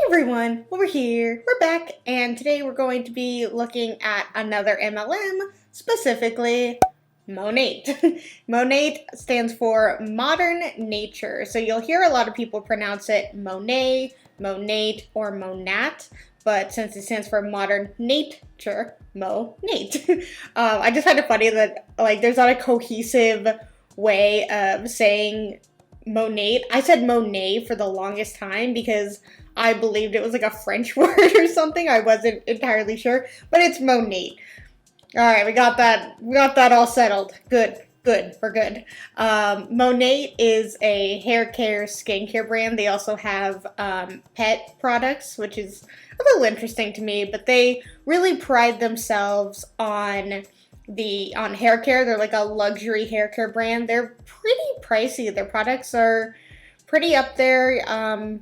Everyone, over here, we're back, and today we're going to be looking at another MLM, specifically Monet. Monet stands for Modern Nature, so you'll hear a lot of people pronounce it Monet, Monate, or Monat, but since it stands for Modern Nature, Monet. I just find it funny that there's not a cohesive way of saying Monet. I said Monet for the longest time because I believed it was like a French word or something. I wasn't entirely sure, but it's Monet. All right, we got that. We got that all settled. Good, good. We're good. Monet is a hair care, skincare brand. They also have pet products, which is a little interesting to me. But they really pride themselves on hair care. They're like a luxury hair care brand. They're pretty pricey. Their products are pretty up there,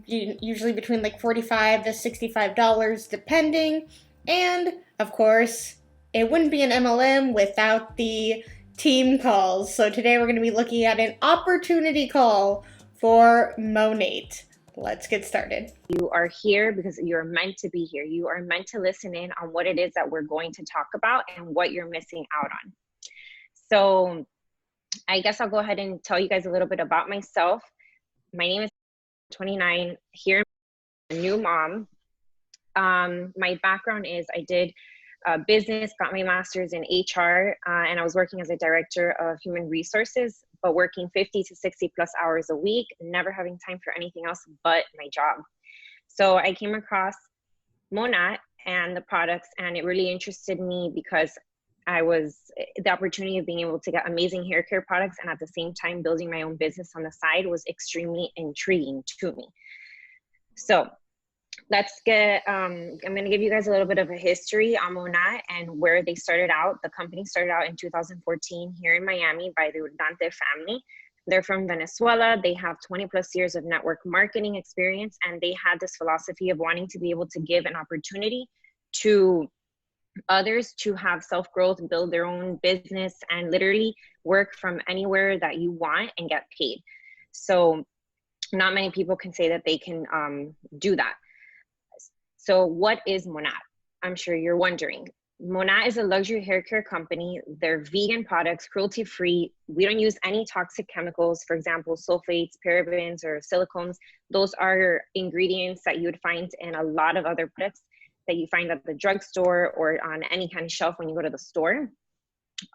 usually between like $45 to $65 depending. And of course, it wouldn't be an MLM without the team calls. So today we're going to be looking at an opportunity call for Monat. Let's get started. You are here because you're meant to be here. You are meant to listen in on what it is that we're going to talk about and what you're missing out on. So I guess I'll go ahead and tell you guys a little bit about myself. My name is 29, here I'm a new mom. My background is I did business, got my master's in HR, and I was working as a director of human resources, but working 50 to 60 plus hours a week, never having time for anything else but my job. So I came across MONAT and the products, and it really interested me because the opportunity of being able to get amazing hair care products and at the same time building my own business on the side was extremely intriguing to me. So let's get, I'm going to give you guys a little bit of a history on Monet and where they started out. The company started out in 2014 here in Miami by the Dante family. They're from Venezuela. They have 20 plus years of network marketing experience, and they had this philosophy of wanting to be able to give an opportunity to others to have self-growth, build their own business, and literally work from anywhere that you want and get paid. So not many people can say that they can do that. So what is MONAT? I'm sure you're wondering. MONAT is a luxury hair care company. They're vegan products, cruelty-free. We don't use any toxic chemicals, for example, sulfates, parabens, or silicones. Those are ingredients that you would find in a lot of other products that you find at the drugstore or on any kind of shelf when you go to the store.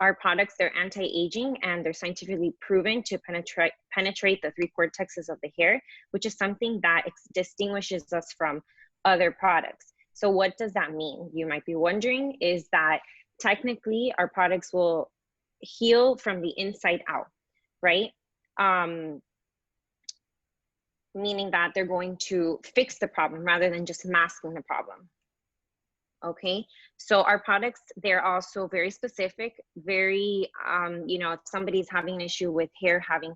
Our products, they're anti-aging, and they're scientifically proven to penetrate the three cortexes of the hair, which is something that distinguishes us from other products. So what does that mean? You might be wondering, is that technically our products will heal from the inside out, right? Meaning that they're going to fix the problem rather than just masking the problem. Okay, so our products, they're also very specific, very, if somebody's having an issue with hair having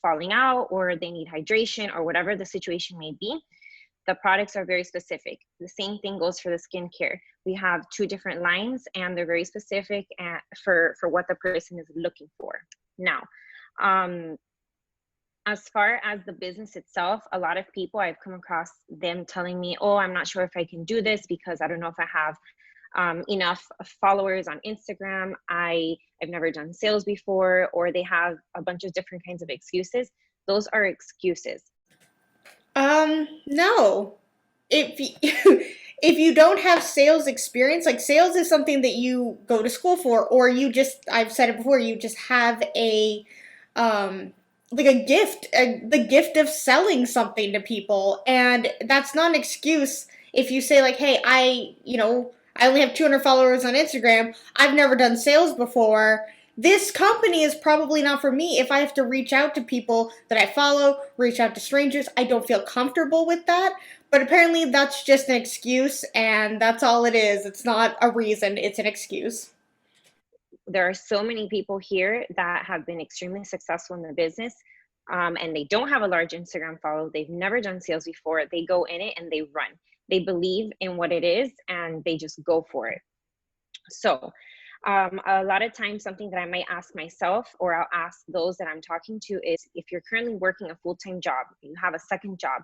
falling out, or they need hydration, or whatever the situation may be, the products are very specific. The same thing goes for the skincare. We have two different lines, and they're very specific for what the person is looking for. Now, as far as the business itself, a lot of people, I've come across them telling me, oh, I'm not sure if I can do this because I don't know if I have enough followers on Instagram. I've never done sales before, or they have a bunch of different kinds of excuses. Those are excuses. No. If if you don't have sales experience, like sales is something that you go to school for, or I've said it before, you just have a like a gift, the gift of selling something to people. And that's not an excuse if you say like, hey, I only have 200 followers on Instagram. I've never done sales before. This company is probably not for me. If I have to reach out to people that I follow, reach out to strangers, I don't feel comfortable with that. But apparently that's just an excuse, and that's all it is. It's not a reason, it's an excuse. There are so many people here that have been extremely successful in the business, and they don't have a large Instagram follow. They've never done sales before. They go in it and they run. They believe in what it is and they just go for it. So a lot of times, something that I might ask myself, or I'll ask those that I'm talking to, is if you're currently working a full-time job, you have a second job,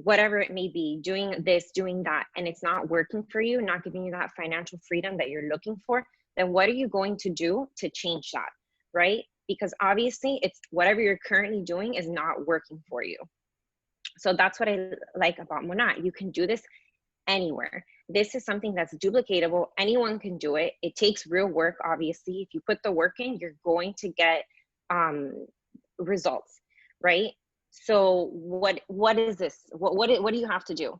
whatever it may be, doing this, doing that, and it's not working for you, not giving you that financial freedom that you're looking for, then what are you going to do to change that, right? Because obviously it's whatever you're currently doing is not working for you. So that's what I like about Monat. You can do this anywhere. This is something that's duplicatable. Anyone can do it. It takes real work, obviously. If you put the work in, you're going to get results, right? So what is this? What do you have to do?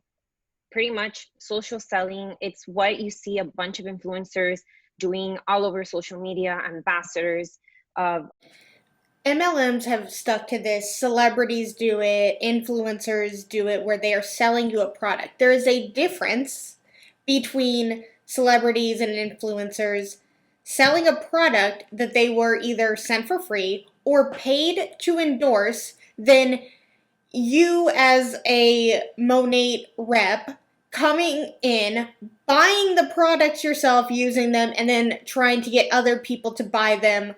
Pretty much social selling. It's what you see a bunch of influencers doing all over social media, ambassadors of MLMs have stuck to this. Celebrities do it, influencers do it, where they are selling you a product. There is a difference between celebrities and influencers selling a product that they were either sent for free or paid to endorse, than you as a Monet rep coming in, buying the products yourself, using them, and then trying to get other people to buy them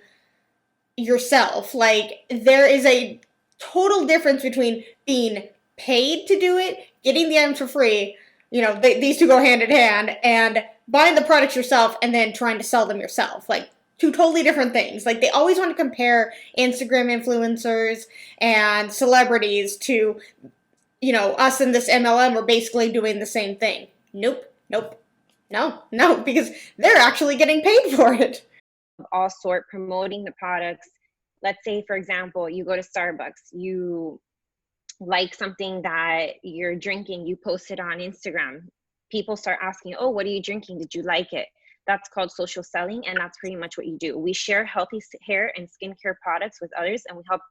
yourself. Like, there is a total difference between being paid to do it, getting the items for free, these two go hand in hand, and buying the products yourself and then trying to sell them yourself. Like, two totally different things. Like, they always want to compare Instagram influencers and celebrities to, us in this MLM are basically doing the same thing. Nope, nope, no, because they're actually getting paid for it. all sort, promoting the products. Let's say, for example, you go to Starbucks, you like something that you're drinking, you post it on Instagram. People start asking, oh, what are you drinking? Did you like it? That's called social selling, and that's pretty much what you do. We share healthy hair and skincare products with others, and we help.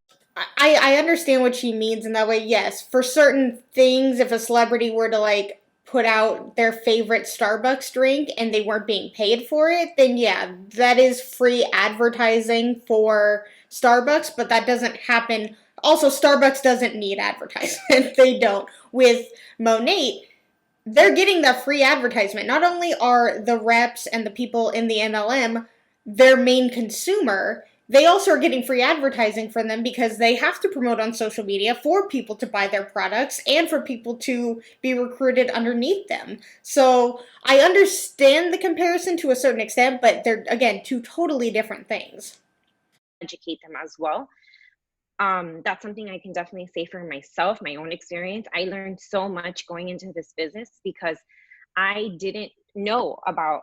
I understand what she means in that way. Yes, for certain things, if a celebrity were to like put out their favorite Starbucks drink and they weren't being paid for it, then yeah, that is free advertising for Starbucks, but that doesn't happen. Also, Starbucks doesn't need advertisement. They don't. With Monet, they're getting that free advertisement. Not only are the reps and the people in the MLM their main consumer, they also are getting free advertising from them because they have to promote on social media for people to buy their products and for people to be recruited underneath them. So I understand the comparison to a certain extent, but they're, again, two totally different things. Educate them as well. That's something I can definitely say for myself, my own experience. I learned so much going into this business because I didn't know about,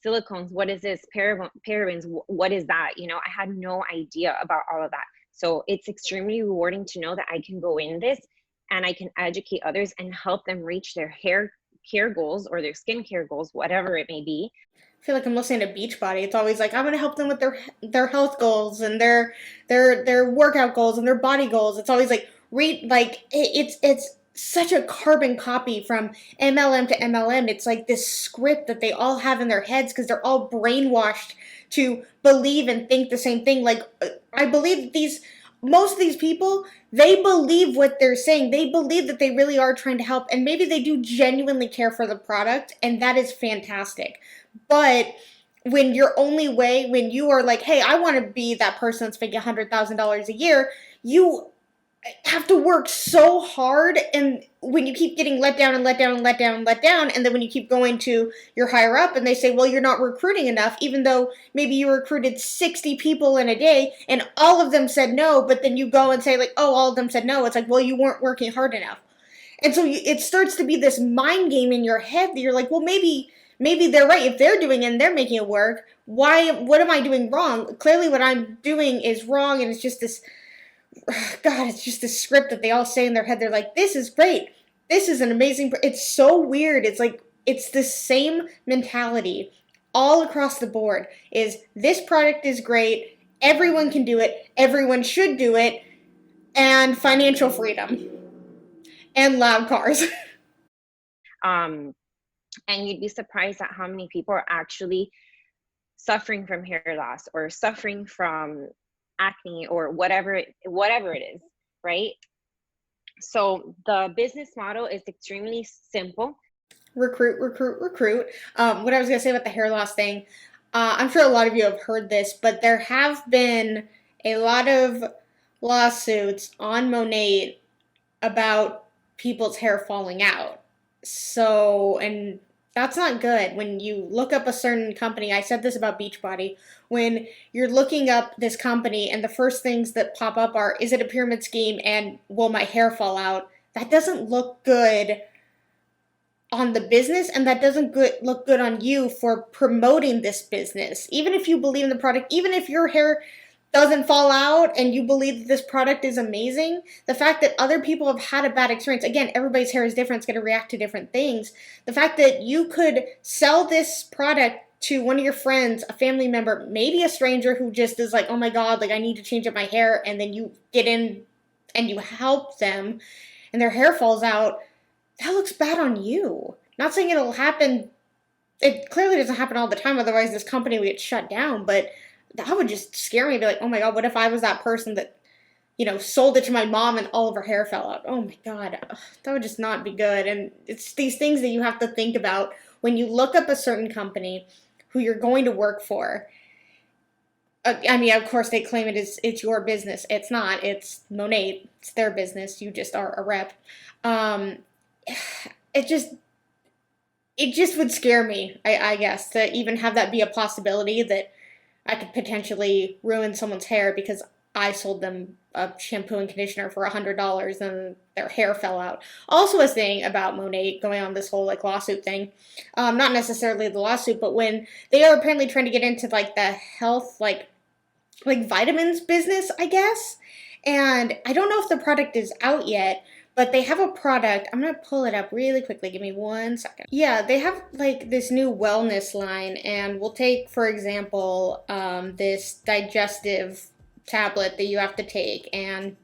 silicones. What is this? Parabens, what is that? I had no idea about all of that. So it's extremely rewarding to know that I can go in this and I can educate others and help them reach their hair care goals or their skincare goals, whatever it may be. I feel like I'm listening to Beachbody. It's always like, I'm going to help them with their health goals and their workout goals and their body goals. It's always like it's such a carbon copy from MLM to MLM. It's like this script that they all have in their heads because they're all brainwashed to believe and think the same thing. Like, I believe that most of these people, they believe what they're saying. They believe that they really are trying to help, and maybe they do genuinely care for the product, and that is fantastic. But when when you are like, hey, I want to be that person that's making $100,000 a year, you have to work so hard, and when you keep getting let down and let down and let down and let down, and then when you keep going to your higher up and they say, well, you're not recruiting enough, even though maybe you recruited 60 people in a day and all of them said no, but then you go and say like, oh, all of them said no. It's like, well, you weren't working hard enough. And so it starts to be this mind game in your head that you're like, well, maybe they're right. If they're doing it and they're making it work, what am I doing wrong? Clearly what I'm doing is wrong, and it's just this God, it's just a script that they all say in their head. They're like, this is great. This is an amazing. It's so weird. It's like, it's the same mentality all across the board. Is this product is great. Everyone can do it. Everyone should do it. And financial freedom. And loud cars. And you'd be surprised at how many people are actually suffering from hair loss or suffering from acne or whatever it is, right? So the business model is extremely simple. Recruit. What I was going to say about the hair loss thing, I'm sure a lot of you have heard this, but there have been a lot of lawsuits on Monet about people's hair falling out. So, and that's not good. When you look up a certain company, I said this about Beachbody, when you're looking up this company and the first things that pop up are, is it a pyramid scheme and will my hair fall out? That doesn't look good on the business, and that doesn't look good on you for promoting this business. Even if you believe in the product, even if your hair doesn't fall out and you believe that this product is amazing, the fact that other people have had a bad experience, again, everybody's hair is different, it's going to react to different things. The fact that you could sell this product to one of your friends, a family member, maybe a stranger who just is like, oh my God, like I need to change up my hair, and then you get in and you help them and their hair falls out, that looks bad on you. Not saying it'll happen, it clearly doesn't happen all the time, otherwise this company would get shut down, but that would just scare me. Be like, oh my God, what if I was that person that, sold it to my mom and all of her hair fell out? Oh my God, that would just not be good. And it's these things that you have to think about when you look up a certain company who you're going to work for. I mean, of course, they claim it's your business. It's not. It's Monet. It's their business. You just are a rep. It just would scare me, I guess, to even have that be a possibility that I could potentially ruin someone's hair because I sold them a shampoo and conditioner for $100 and their hair fell out. Also a thing about Monet going on this whole lawsuit thing, not necessarily the lawsuit, but when they are apparently trying to get into the health, like vitamins business, I guess. And I don't know if the product is out yet, but they have a product. I'm going to pull it up really quickly. Give me 1 second. Yeah, they have this new wellness line, and we'll take, for example, this digestive tablet that you have to take, and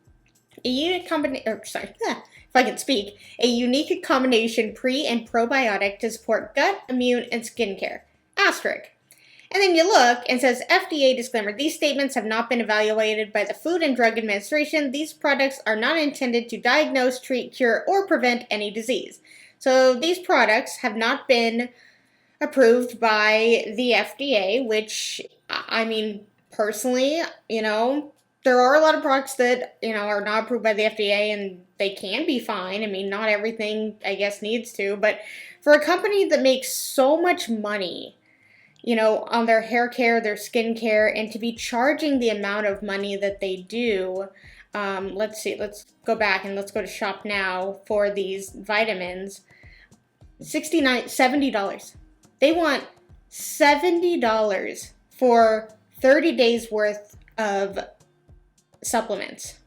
a unique a unique combination pre and probiotic to support gut, immune, and skincare. Asterisk. And then you look and it says FDA disclaimer. These statements have not been evaluated by the Food and Drug Administration. These products are not intended to diagnose, treat, cure, or prevent any disease. So these products have not been approved by the FDA, which, I mean, personally, there are a lot of products that, are not approved by the FDA and they can be fine. I mean, not everything, I guess, needs to. But for a company that makes so much money, on their hair care, their skin care, and to be charging the amount of money that they do. Let's see, let's go back and let's go to shop now for these vitamins. $70. They want $70 for 30 days worth of supplements.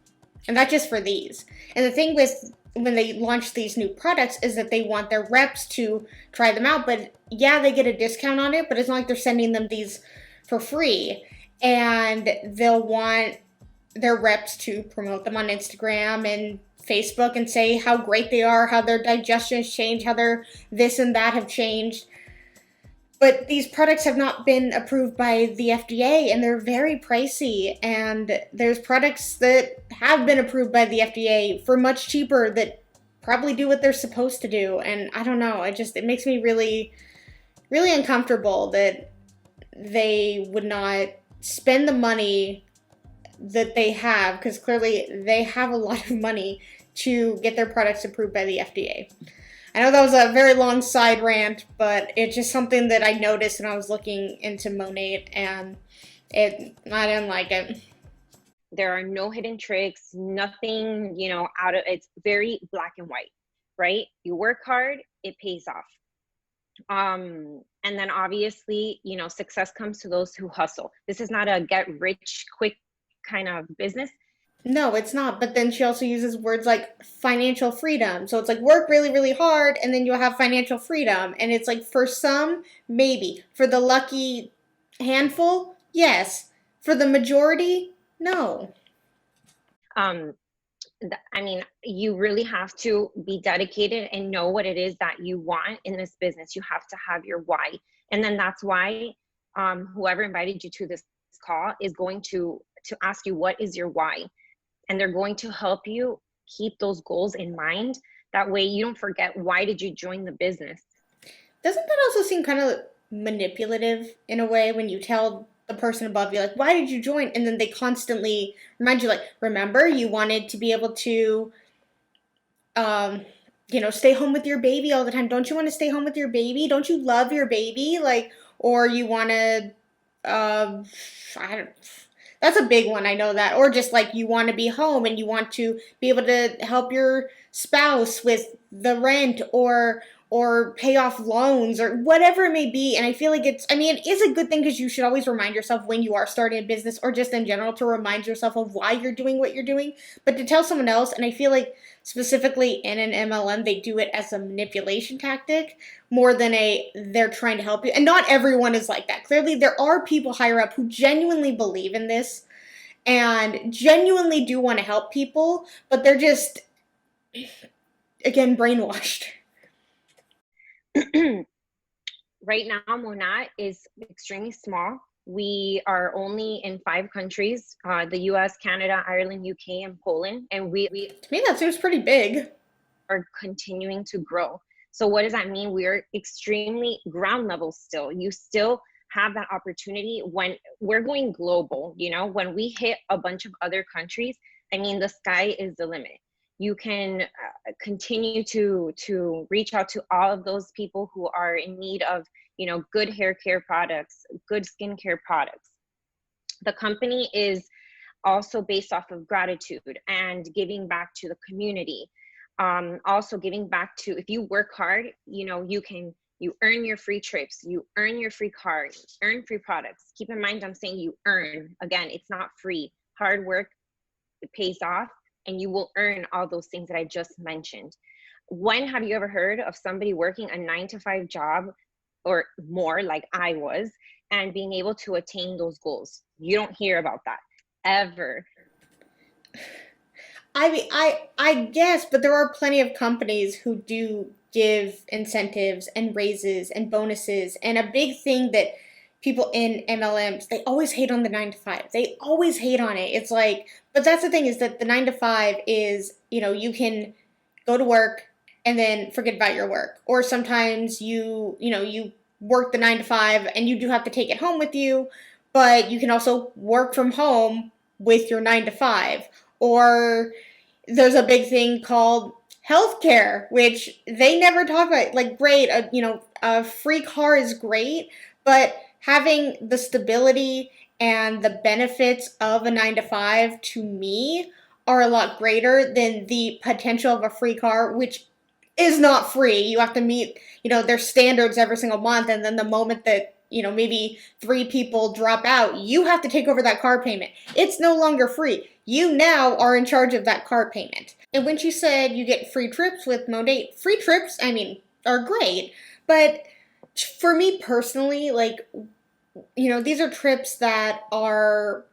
And that's just for these. And the thing with when they launch these new products is that they want their reps to try them out, but yeah, they get a discount on it, but it's not like they're sending them these for free. And they'll want their reps to promote them on Instagram and Facebook and say how great they are, how their digestion has changed, how their this and that have changed. But these products have not been approved by the FDA, and they're very pricey. And there's products that have been approved by the FDA for much cheaper that probably do what they're supposed to do. And I don't know, it makes me really, really uncomfortable that they would not spend the money that they have, because clearly they have a lot of money to get their products approved by the FDA. I know that was a very long side rant, but it's just something that I noticed when I was looking into Monet, and I didn't like it. There are no hidden tricks, nothing, it's very black and white, right? You work hard, it pays off. And then obviously, success comes to those who hustle. This is not a get rich quick kind of business. No, it's not. But then she also uses words like financial freedom. So it's like work really, really hard and then you'll have financial freedom. And it's like for some, maybe. For the lucky handful, yes. For the majority, no. You really have to be dedicated and know what it is that you want in this business. You have to have your why. And then that's why whoever invited you to this call is going to ask you, what is your why? And they're going to help you keep those goals in mind. That way you don't forget, why did you join the business? Doesn't that also seem kind of manipulative in a way when you tell the person above you, like, why did you join? And then they constantly remind you, like, remember, you wanted to be able to stay home with your baby all the time. Don't you want to stay home with your baby? Don't you love your baby? Like, or you want to, I don't, that's a big one. I know that. Or just like you want to be home and you want to be able to help your spouse with the rent or pay off loans or whatever it may be. And I feel like it is a good thing because you should always remind yourself when you are starting a business or just in general to remind yourself of why you're doing what you're doing. But to tell someone else, and I feel like specifically in an MLM, they do it as a manipulation tactic more than they're trying to help you. And not everyone is like that. Clearly, there are people higher up who genuinely believe in this and genuinely do want to help people, but they're just, again, brainwashed. Right now, MONAT is extremely small. We are only in 5 countries, the US, Canada, Ireland, UK, and Poland. And we To me, that seems pretty big. are continuing to grow. So what does that mean? We're extremely ground level still. You still have that opportunity when we're going global, when we hit a bunch of other countries, I mean, the sky is the limit. You can continue to reach out to all of those people who are in need of, good hair care products, good skincare products. The company is also based off of gratitude and giving back to the community. Also giving back to, if you work hard, you earn your free trips, you earn your free cards, earn free products. Keep in mind, I'm saying you earn. Again, it's not free. Hard work, it pays off, and you will earn all those things that I just mentioned. When have you ever heard of somebody working a 9-to-5 job or more, like I was, and being able to attain those goals? You don't hear about that ever. I mean, I guess, but there are plenty of companies who do give incentives and raises and bonuses. And a big thing that people in MLMs, they always hate on the 9 to 5. They always hate on it. It's like, but that's the thing is that the 9 to 5 is, you can go to work and then forget about your work. Or sometimes you work the 9 to 5 and you do have to take it home with you, but you can also work from home with your 9 to 5. Or there's a big thing called healthcare, which they never talk about. Like, great, a free car is great, but having the stability and the benefits of a 9 to 5 to me are a lot greater than the potential of a free car, which is not free. You have to meet, their standards every single month, and then the moment that maybe 3 people drop out, you have to take over that car payment. It's no longer free. You now are in charge of that car payment. And when she said you get free trips with Monet, free trips, are great. But for me personally, like, these are trips that are,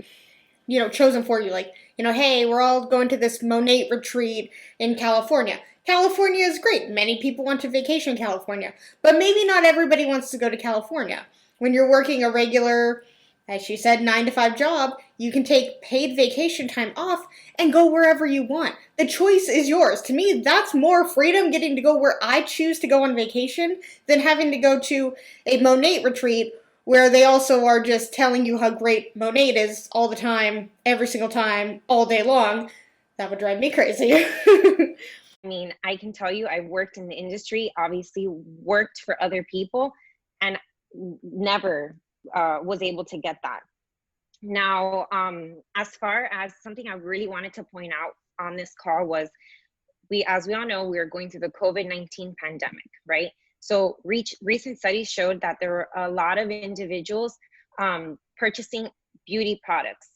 chosen for you. Like, hey, we're all going to this Monet retreat in California. California is great. Many people want to vacation in California. But maybe not everybody wants to go to California. When you're working a regular, as she said, 9 to 5 job, you can take paid vacation time off and go wherever you want. The choice is yours. To me, that's more freedom, getting to go where I choose to go on vacation, than having to go to a Monet retreat where they also are just telling you how great Monet is all the time, every single time, all day long. That would drive me crazy. I mean, I can tell you, I worked in the industry, obviously worked for other people, and never was able to get that. Now, as far as something I really wanted to point out on this call was, as we all know, we are going through the COVID-19 pandemic, right? So recent studies showed that there were a lot of individuals purchasing beauty products.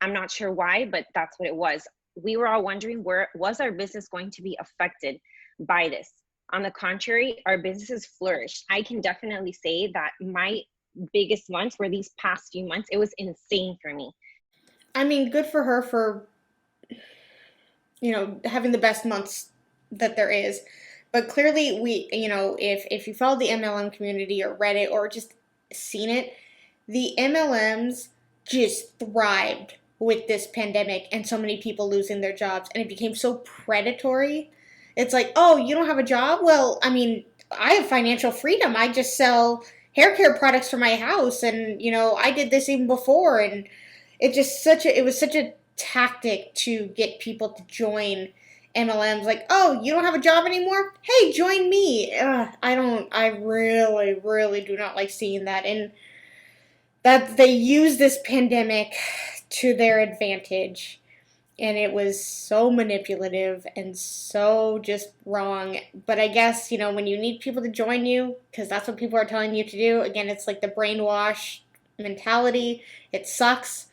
I'm not sure why, but that's what it was. We were all wondering, where was our business going to be affected by this? On the contrary, our businesses flourished. I can definitely say that my biggest months were these past few months. It was insane for me. Good for her for, having the best months that there is. But clearly, if you follow the MLM community or Reddit or just seen it, the MLMs just thrived with this pandemic and so many people losing their jobs, and it became so predatory. It's like, oh, you don't have a job? Well, I have financial freedom. I just sell hair care products for my house, and I did this even before, and it was such a tactic to get people to join MLMs like, oh, you don't have a job anymore? Hey, join me. I really, really do not like seeing that. And that they use this pandemic to their advantage. And it was so manipulative and so just wrong. But I guess, when you need people to join you, because that's what people are telling you to do, again, it's like the brainwash mentality. It sucks.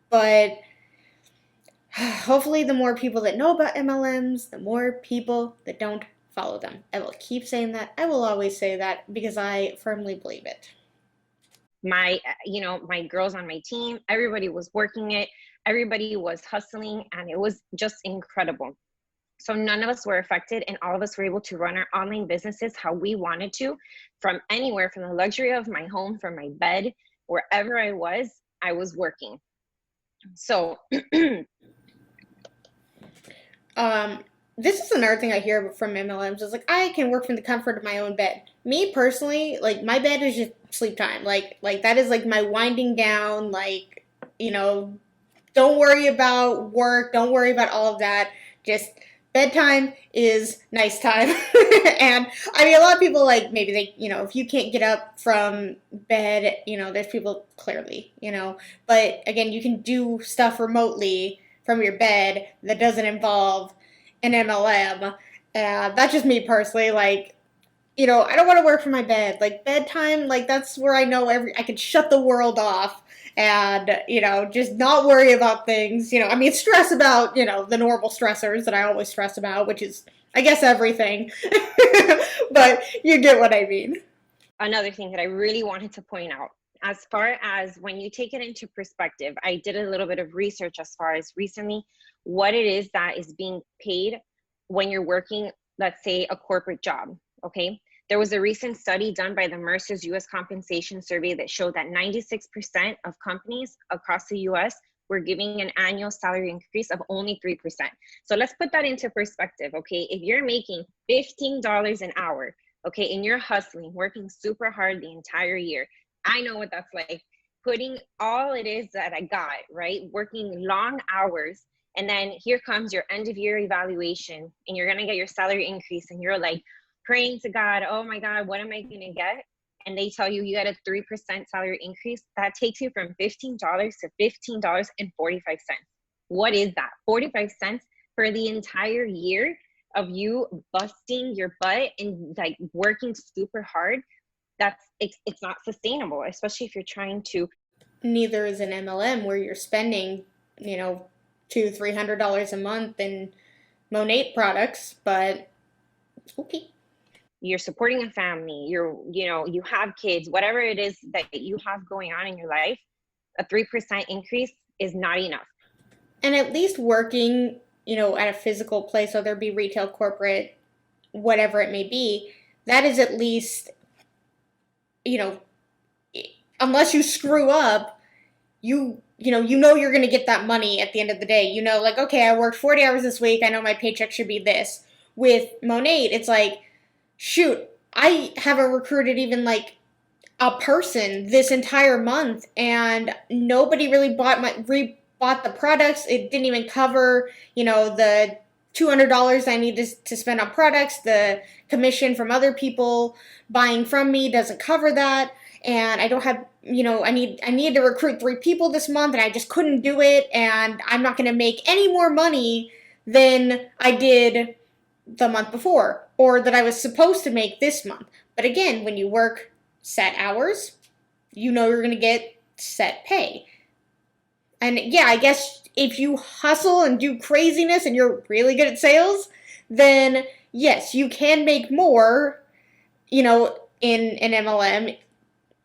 But hopefully, the more people that know about MLMs, the more people that don't follow them. I will keep saying that. I will always say that because I firmly believe it. My girls on my team, everybody was working it, everybody was hustling, and it was just incredible. So none of us were affected, and all of us were able to run our online businesses how we wanted to, from anywhere, from the luxury of my home, from my bed, wherever I was working. So this is another thing I hear from MLMs is like, I can work from the comfort of my own bed. Me personally, like, my bed is just sleep time. Like that is like my winding down. Like, don't worry about work. Don't worry about all of that. Just bedtime is nice time. And I mean, a lot of people, like, maybe they, if you can't get up from bed, there's people clearly, but again, you can do stuff remotely from your bed that doesn't involve an MLM. That's just me personally. Like, I don't want to work from my bed. Like, bedtime, like, that's where I know I can shut the world off and, just not worry about things. I mean, stress about, the normal stressors that I always stress about, which is, I guess, everything. But you get what I mean. Another thing that I really wanted to point out, as far as when you take it into perspective, I did a little bit of research as far as recently what it is that is being paid when you're working, let's say, a corporate job. Okay. There was a recent study done by the Mercer's US Compensation Survey that showed that 96% of companies across the US were giving an annual salary increase of only 3%. So let's put that into perspective. Okay. If you're making $15 an hour, okay, and you're hustling, working super hard the entire year, I know what that's like. Putting all it is that I got, right? Working long hours. And then here comes your end of year evaluation, and you're going to get your salary increase. And you're like praying to God, oh my God, what am I going to get? And they tell you get a 3% salary increase. That takes you from $15 to $15.45. What is that? 45 cents for the entire year of you busting your butt and like working super hard. It's not sustainable, especially if you're trying to. Neither is an MLM where you're spending, $200-$300 a month in Monet products, but okay. You're supporting a family, you have kids, whatever it is that you have going on in your life, a 3% increase is not enough. And at least working, at a physical place, whether it be retail, corporate, whatever it may be, that is at least, unless you screw up, you're going to get that money at the end of the day. Like, okay, I worked 40 hours this week. I know my paycheck should be this. With Monet, it's like, shoot, I haven't recruited even like a person this entire month, and nobody really bought the products. It didn't even cover, the $200 I need to spend on products. The commission from other people buying from me doesn't cover that. And I don't have, I need to recruit 3 people this month, and I just couldn't do it. And I'm not going to make any more money than I did the month before, or that I was supposed to make this month. But again, when you work set hours, you're going to get set pay. And yeah, I guess if you hustle and do craziness and you're really good at sales, then yes, you can make more, in an MLM,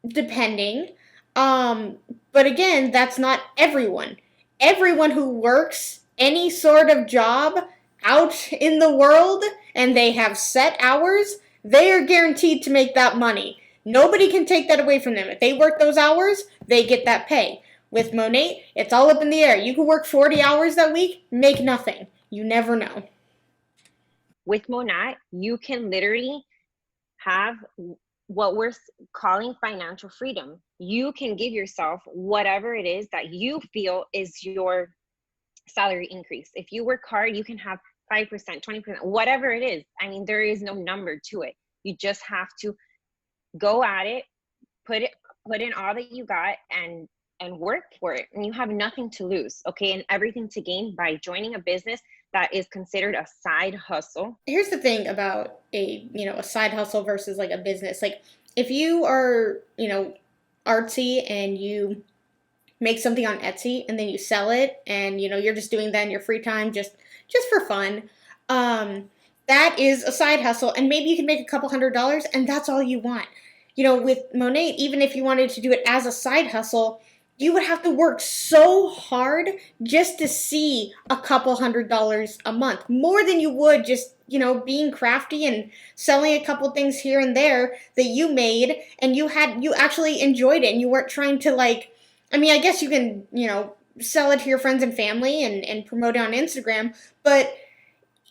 depending. But again, that's not everyone. Everyone who works any sort of job out in the world and they have set hours, they are guaranteed to make that money. Nobody can take that away from them. If they work those hours, they get that pay. With Monet, it's all up in the air. You can work 40 hours that week, make nothing. You never know. With Monet, you can literally have what we're calling financial freedom. You can give yourself whatever it is that you feel is your salary increase. If you work hard, you can have 5%, 20%, whatever it is. I mean, there is no number to it. You just have to go at it, put in all that you got, and work for it. And you have nothing to lose, okay, and everything to gain by joining a business that is considered a side hustle. Here's the thing about a side hustle versus like a business. Like if you are, artsy and you make something on Etsy and then you sell it and you're just doing that in your free time just for fun. That is a side hustle, and maybe you can make a couple $100 and that's all you want. With Monet, even if you wanted to do it as a side hustle, you would have to work so hard just to see a couple $100 a month, more than you would just, being crafty and selling a couple things here and there that you made and you actually enjoyed it and you weren't trying to I guess you can, sell it to your friends and family and promote it on Instagram, but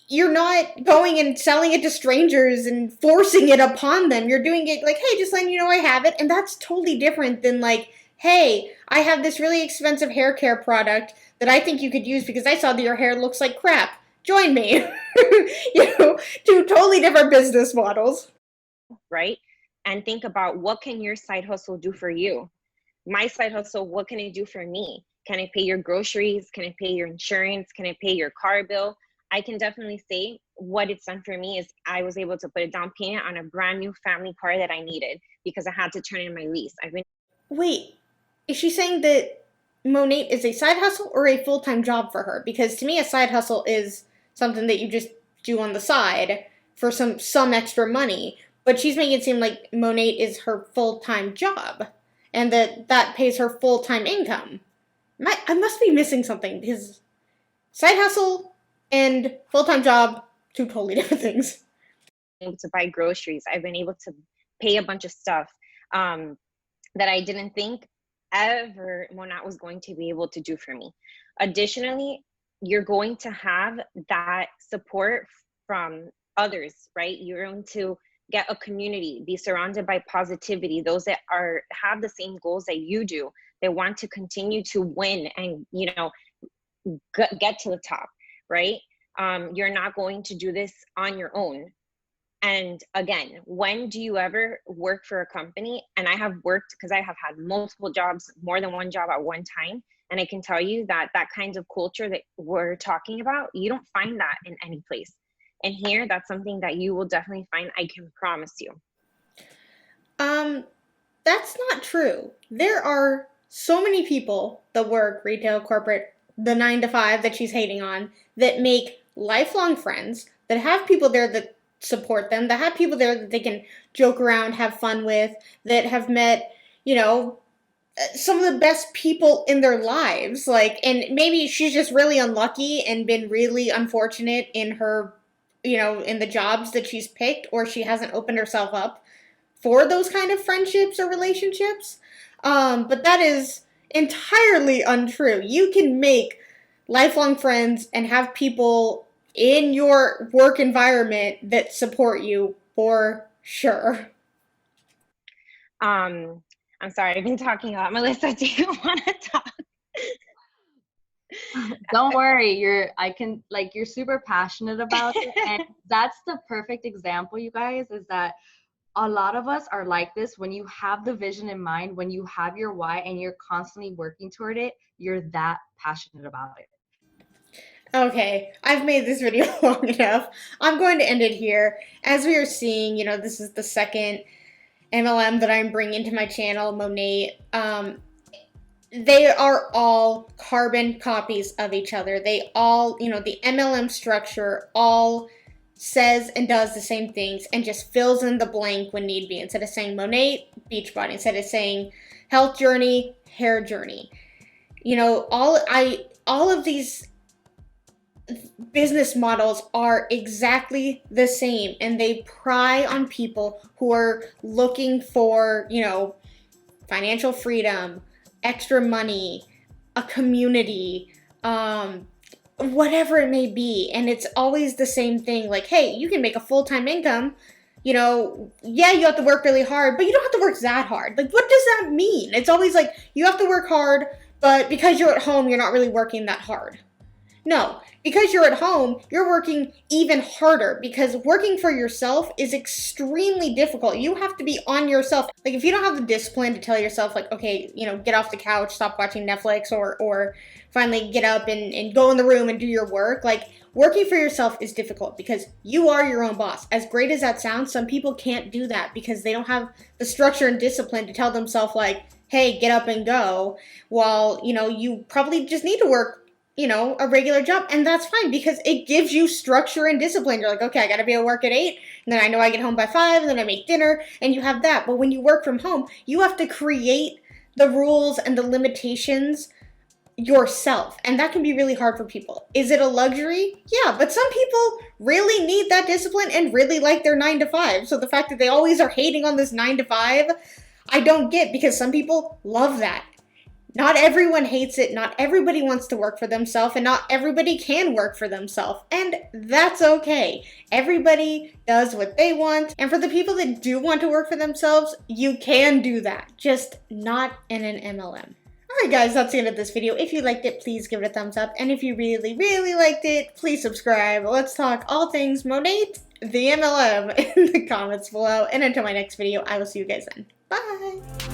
you're not going and selling it to strangers and forcing it upon them. You're doing it like, hey, just letting you know I have it. And that's totally different than like, hey, I have this really expensive hair care product that I think you could use because I saw that your hair looks like crap. Join me. Two totally different business models. Right? And think about, what can your side hustle do for you? My side hustle, what can it do for me? Can I pay your groceries? Can I pay your insurance? Can I pay your car bill? I can definitely say what it's done for me is I was able to put a down payment on a brand new family car that I needed because I had to turn in my lease. Wait, is she saying that Monet is a side hustle or a full-time job for her? Because to me, a side hustle is something that you just do on the side for some extra money. But she's making it seem like Monet is her full-time job and that pays her full-time income. I must be missing something because side hustle and full-time job, two totally different things. Able to buy groceries. I've been able to pay a bunch of stuff that I didn't think ever Monat was going to be able to do for me. Additionally, you're going to have that support from others, right? You're going to get a community, be surrounded by positivity, those that have the same goals that you do. They want to continue to win and get to the top, right? You're not going to do this on your own. And again, when do you ever work for a company? And I have worked, because I have had multiple jobs, more than one job at one time. And I can tell you that kind of culture that we're talking about, you don't find that in any place. And here, that's something that you will definitely find, I can promise you. That's not true. There are so many people that work retail, corporate, the 9 to 5 that she's hating on, that make lifelong friends, that have people there that support them, that have people there that they can joke around, have fun with, that have met, some of the best people in their lives. And maybe she's just really unlucky and been really unfortunate in her, in the jobs that she's picked, or she hasn't opened herself up for those kind of friendships or relationships. But that is entirely untrue. You can make lifelong friends and have people in your work environment that support you for sure. I'm sorry, I've been talking a lot. Melissa, do you want to talk? Don't worry, you're super passionate about it, and that's the perfect example, you guys, is that a lot of us are like this. When you have the vision in mind, when you have your why and you're constantly working toward it, you're that passionate about it. Okay, I've made this video long enough. I'm going to end it here. As we are seeing, this is the second MLM that I'm bringing to my channel, Monet. They are all carbon copies of each other. They all, the MLM structure all says and does the same things and just fills in the blank when need be. Instead of saying Monet, Beachbody. Instead of saying health journey, hair journey. All of these business models are exactly the same, and they pry on people who are looking for, financial freedom, extra money, a community, whatever it may be. And it's always the same thing, like, hey, you can make a full-time income, yeah, you have to work really hard, but you don't have to work that hard. Like, what does that mean? It's always like, you have to work hard, but because you're at home, you're not really working that hard. No, because you're at home, you're working even harder because working for yourself is extremely difficult. You have to be on yourself. Like if you don't have the discipline to tell yourself like, okay, get off the couch, stop watching Netflix, or finally get up and go in the room and do your work, like working for yourself is difficult because you are your own boss. As great as that sounds, some people can't do that because they don't have the structure and discipline to tell themselves like, hey, get up and go, while, you probably just need to work a regular job, and that's fine because it gives you structure and discipline. You're like, okay, I gotta be at work at 8, and then I know I get home by 5, and then I make dinner, and you have that. But when you work from home, you have to create the rules and the limitations yourself, and that can be really hard for people. Is it a luxury? Yeah, but some people really need that discipline and really like their 9 to 5. So the fact that they always are hating on this 9 to 5, I don't get, because some people love that. Not everyone hates it, not everybody wants to work for themselves, and not everybody can work for themselves, and that's okay. Everybody does what they want, and for the people that do want to work for themselves, you can do that, just not in an MLM. Alright guys, that's the end of this video. If you liked it, please give it a thumbs up, and if you really, really liked it, please subscribe. Let's talk all things Monet, the MLM, in the comments below, and until my next video, I will see you guys then. Bye!